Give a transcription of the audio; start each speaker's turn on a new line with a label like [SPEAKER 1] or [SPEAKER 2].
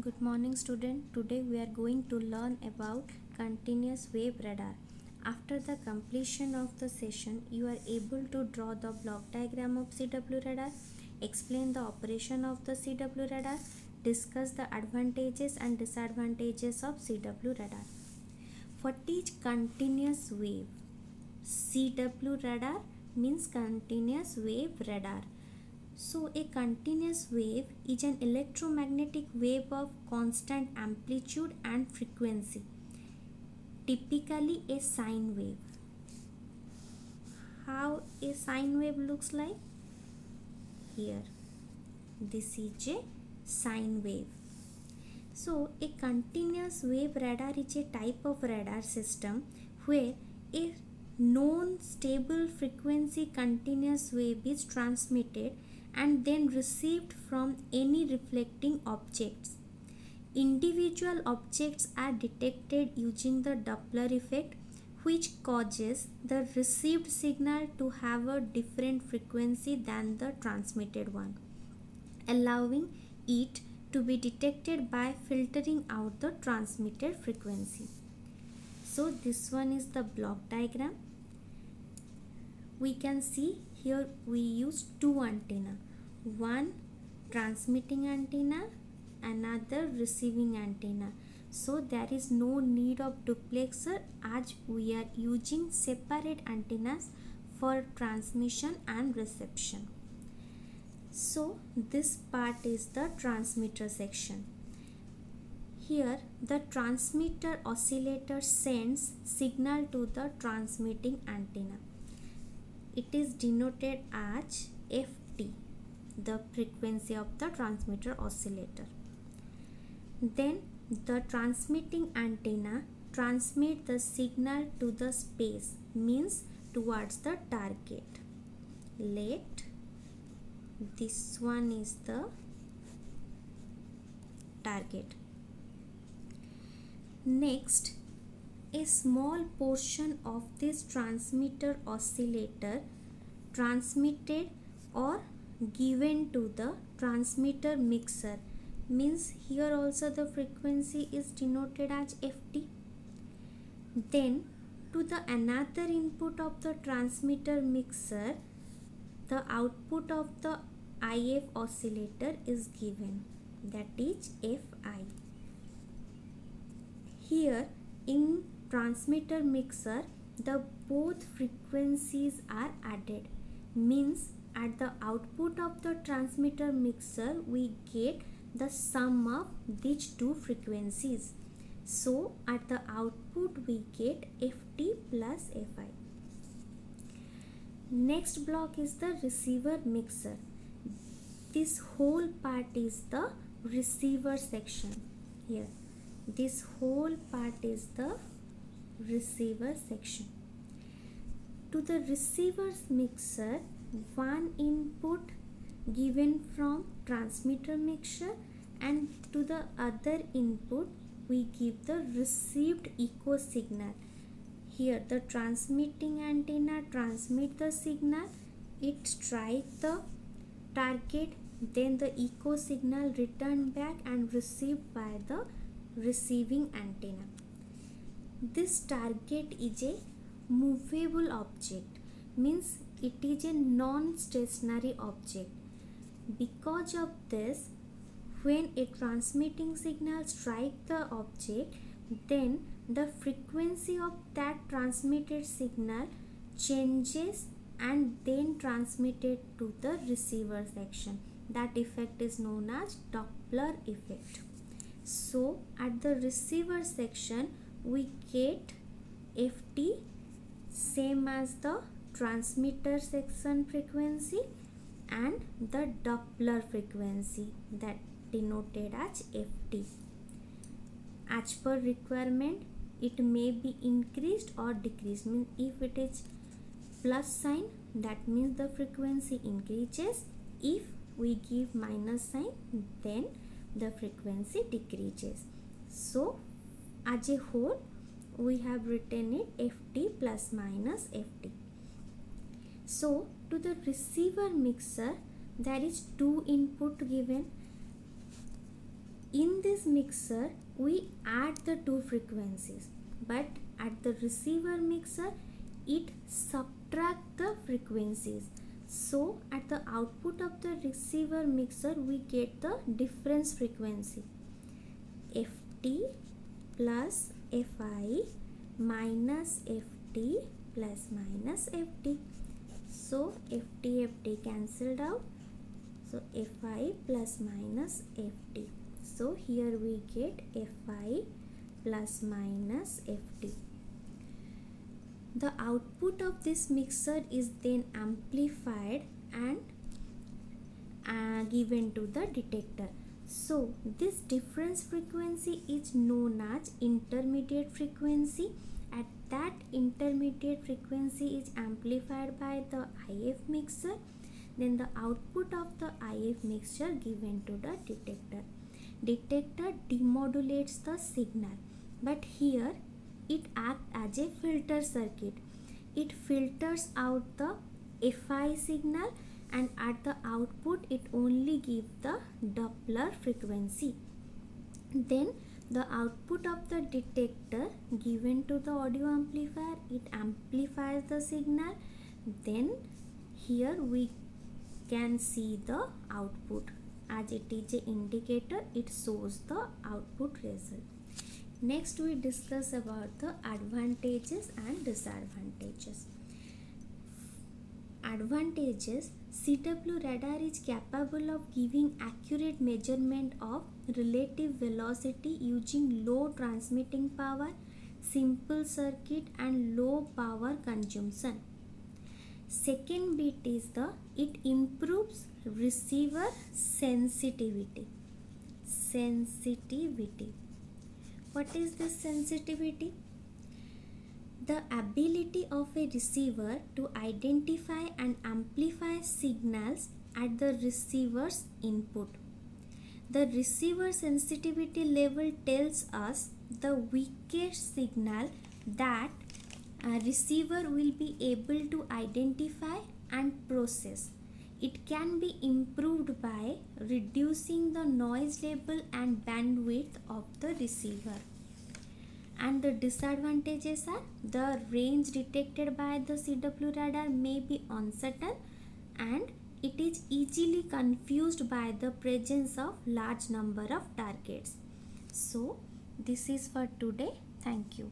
[SPEAKER 1] Good morning student. Today we are going to learn about continuous wave radar. After the completion of the session, you are able to draw the block diagram of CW radar, explain the operation of the CW radar, discuss the advantages and disadvantages of CW radar. What is continuous wave? CW radar means continuous wave radar. So, a continuous wave is an electromagnetic wave of constant amplitude and frequency, typically a sine wave. How a sine wave looks like? Here, this is a sine wave. So, a continuous wave radar is a type of radar system where a known stable frequency continuous wave is transmitted and then received from any reflecting objects. Individual objects are detected using the Doppler effect, which causes the received signal to have a different frequency than the transmitted one, allowing it to be detected by filtering out the transmitted frequency. So this one is the block diagram. We can see here we use two antenna, one transmitting antenna, another receiving antenna. So there is no need of duplexer as we are using separate antennas for transmission and reception. So this part is the transmitter section. Here the transmitter oscillator sends signal to the transmitting antenna. It is denoted as Ft, the frequency of the transmitter oscillator. Then the transmitting antenna transmit the signal to the space, means towards the target. Let this one is the target. Next, a small portion of this transmitter oscillator transmitted or given to the transmitter mixer, means here also the frequency is denoted as Ft. Then to the another input of the transmitter mixer, the output of the IF oscillator is given, that is Fi. Here in transmitter mixer, the both frequencies are added, means at the output of the transmitter mixer we get the sum of these two frequencies. So at the output we get Ft plus Fi. Next block is the receiver mixer. This whole part is the receiver section. Here this whole part is the receiver section. To the receiver's mixer, one input given from transmitter mixer, and to the other input we give the received echo signal. Here the transmitting antenna transmit the signal, it strike the target, then the echo signal return back and received by the receiving antenna. This target is a movable object, means it is a non-stationary object. Because of this, when a transmitting signal strikes the object, then the frequency of that transmitted signal changes and then transmitted to the receiver section. That effect is known as Doppler effect. So at the receiver section we get Ft same as the transmitter section frequency and the Doppler frequency, that denoted as Ft. As per requirement it may be increased or decreased, means if it is plus sign that means the frequency increases, if we give minus sign then the frequency decreases. So as a whole we have written it Ft plus minus Ft. So to the receiver mixer there is two input given, in this mixer we add the two frequencies, but at the receiver mixer it subtract the frequencies. So at the output of the receiver mixer we get the difference frequency ft plus fi minus ft plus minus ft. So ft cancelled out, so fi plus minus ft. So here we get fi plus minus ft. The output of this mixer is then amplified and given to the detector. So this difference frequency is known as intermediate frequency. At that intermediate frequency is amplified by the IF mixer, then the output of the IF mixture given to the detector. Detector demodulates the signal, but here it acts as a filter circuit. It filters out the FI signal, and at the output it only gives the Doppler frequency. Then the output of the detector given to the audio amplifier, it amplifies the signal. Then here we can see the output, as it is an indicator, it shows the output result. Next we discuss about the advantages and disadvantages. Advantages: CW radar is capable of giving accurate measurement of relative velocity using low transmitting power, simple circuit and low power consumption. Second bit is it improves receiver sensitivity. What is this sensitivity? The ability of a receiver to identify and amplify signals at the receiver's input. The receiver sensitivity level tells us the weakest signal that a receiver will be able to identify and process. It can be improved by reducing the noise level and bandwidth of the receiver. And the disadvantages are: the range detected by the CW radar may be uncertain, and it is easily confused by the presence of large number of targets. So this is for today. Thank you.